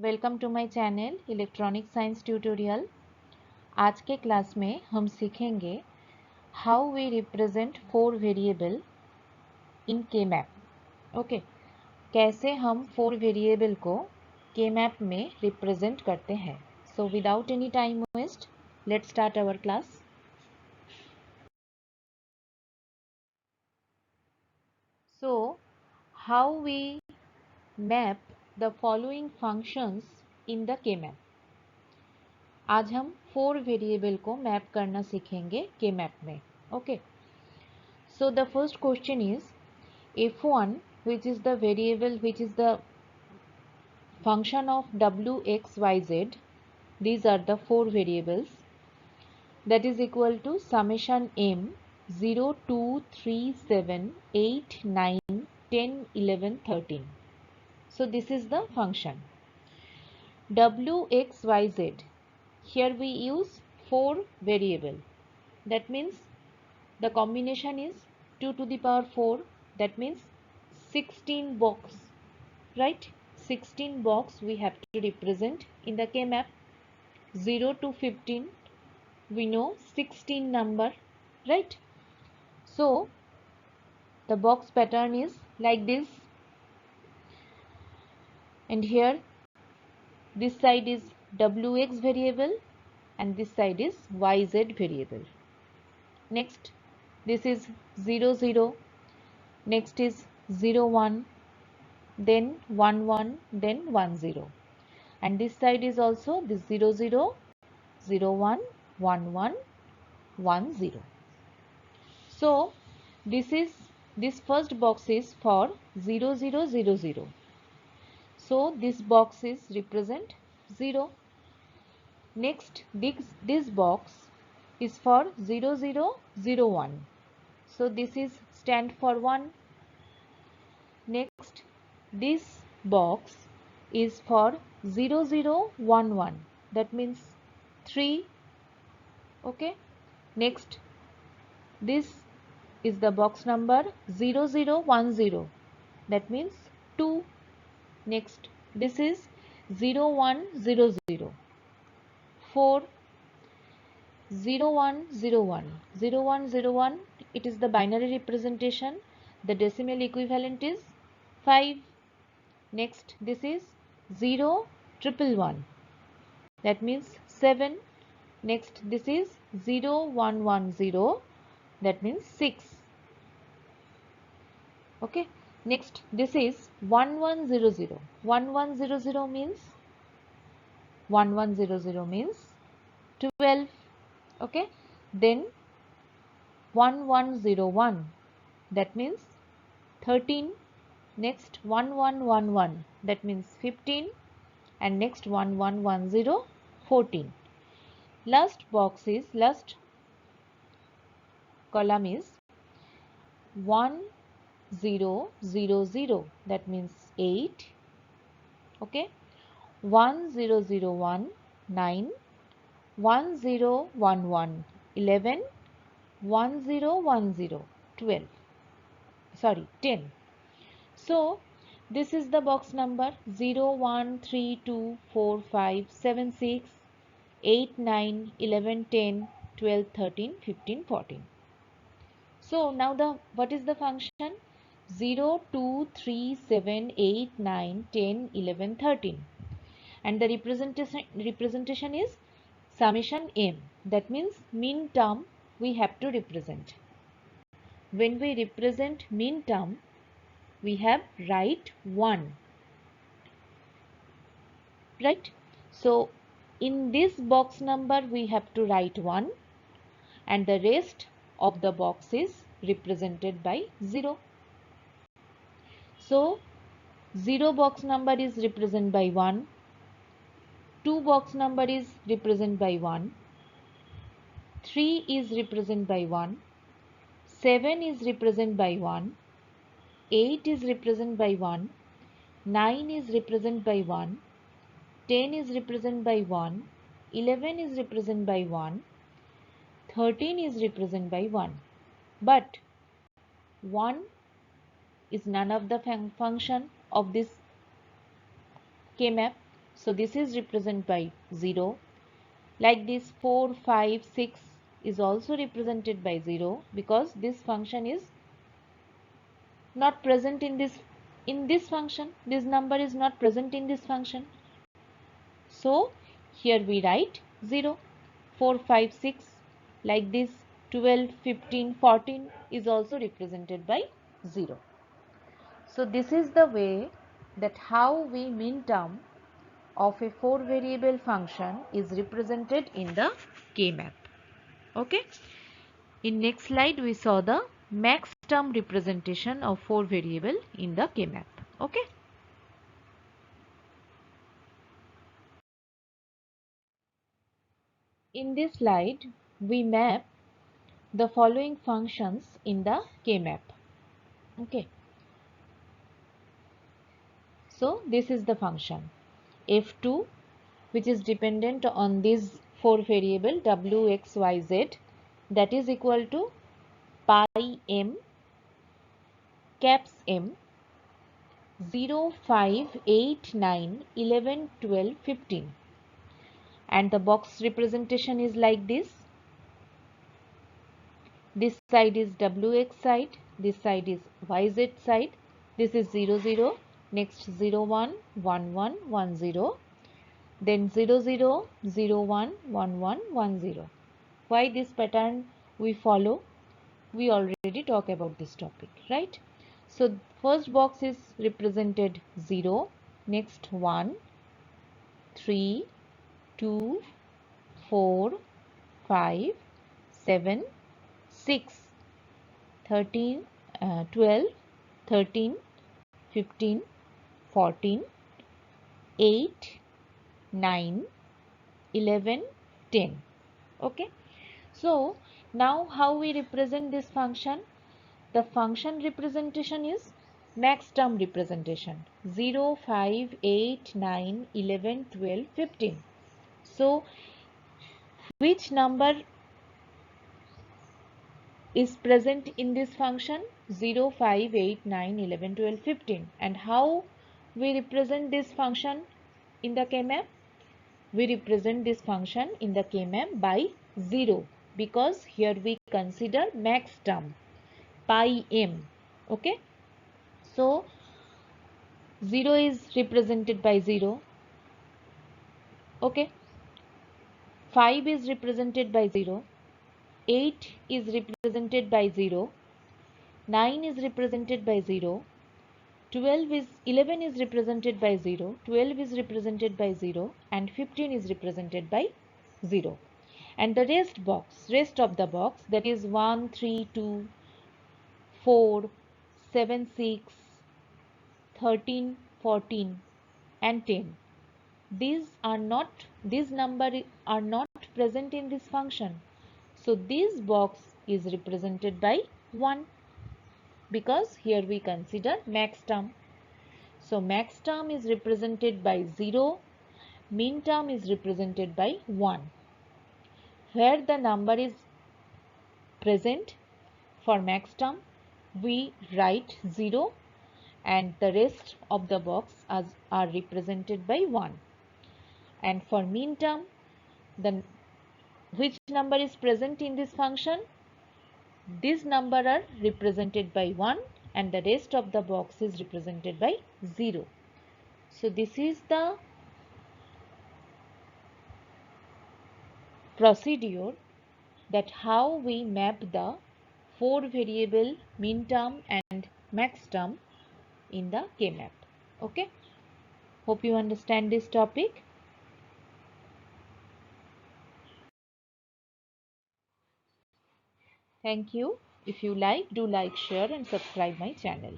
Welcome to my channel electronic science tutorial. आज के class में हम सीखेंगे how we represent 4 variable in K map. Okay, कैसे हम 4 वेरिएबल को के मैप में रिप्रेजेंट करते हैं। So without any time waste, let's start our class. So how we map the following functions in the K map. आज हम 4 variable को मैप करना सीखेंगे के मैप में। Okay, so the first question is f1, which is the variable, which is the function of w, x, y, z. These are the 4 variables, that is equal to summation m 0 2 3 7 8 9 10 11 13. So this is the function w, x, y, z. Here we use 4 variable, that means the combination is 2 to the power 4, that means 16 box, right? 16 box we have to represent in the K map. 0 to 15 we know 16 number, right? So the box pattern is like this, and here this side is wx variable and this side is yz variable. Next this is 0 0, next is 0 1, then 1 1, then 1 0, and this side is also this 0 0 0 1 1 1 1 0. So this first box is for 0 0 0 0. So this box is represent 0. Next this box is for 0 0 0 1. So this is stand for 1. Next this box is for 0 0 1 1, that means 3. Okay, next this is the box number 0 0 1 0, that means 2. Next this is 0 1 0 0, 4. 0 1 0 1 0 1 0 1, it is the binary representation, the decimal equivalent is 5. Next this is 0 1 1, that means 7. Next this is 0 1 1 0, that means 6. Okay, next this is 1 1 0 0. 1 1 0 0 means 1 1 0 0 means 12. Okay, then 1 1 0 1, that means 13. Next 1 1 1 1, that means 15, and next 1 1 1 0 14. Last column is 1 0 0 0, that means 8. Okay, 1 0 0 1 9, 1 0 1 1 11, 1 0 1 0 12, sorry 10. So this is the box number 0 1 3 2 4 5 7 6 8 9 11 10 12 13 15 14. So now what is the function? 0 2 3 7 8 9 10 11 13, and the representation is summation m, that means mean term we have to represent. When we represent mean term, we have write 1, right? So in this box number we have to write 1, and the rest of the box is represented by 0. So 0 box number is represented by 1, 2 box number is represented by 1, 3 is represented by 1, 7 is represented by 1, 8 is represented by 1, 9 is represented by 1, 10 is represented by 1, 11 is represented by 1, 13 is represented by 1. But 1 is none of the function of this K map. So this is represented by 0. Like this 4, 5, 6 is also represented by 0 because this function is not present in this function. This number is not present in this function. So here we write 0. 4, 5, 6. Like this 12, 15, 14 is also represented by 0. So this is the way that how we minterm of a 4 variable function is represented in the K-map. Okay. In next slide we saw the max term representation of 4 variable in the K-map. Okay. In this slide we map the following functions in the K-map. Okay. So this is the function f2, which is dependent on this 4 variable w, x, y, z, that is equal to pi m caps m 0, 5, 8, 9, 11, 12, 15, and the box representation is like this. This side is wx side, this side is yz side. This is 0, 0, next 0, 1, 1, 1, 1, 0, then 0, 0, 0, 1, 1, 1, 1, 0. Why this pattern we follow? We already talk about this topic, right? So first box is represented 0, next 1, 3, 2, 4, 5, 7, 6, 13, 12, 13, 15, 14, 8, 9, 11, 10. Okay. So now how we represent this function? The function representation is max term representation 0, 5, 8, 9, 11, 12, 15. So which number is present in this function? 0, 5, 8, 9, 11, 12, 15. And how we represent this function in the K-map? We represent this function in the K-map by 0 because here we consider max term pi m. Okay. So 0 is represented by 0. Okay. 5 is represented by 0. 8 is represented by 0. 9 is represented by 0. 11 is represented by 0. 12 is represented by 0. And 15 is represented by 0. And the rest of the box, that is 1, 3, 2, 4, 7, 6, 13, 14 and 10. These numbers are not present in this function. So this box is represented by 1 because here we consider max term. So max term is represented by 0, min term is represented by 1. Where the number is present for max term, we write 0 and the rest of the box are represented by 1. And for min term, which number is present in this function? These numbers are represented by 1 and the rest of the box is represented by 0. So this is the procedure that how we map the 4 variable min term and max term in the K-map. Okay. Hope you understand this topic. Thank you. If you like, do like, share and subscribe my channel.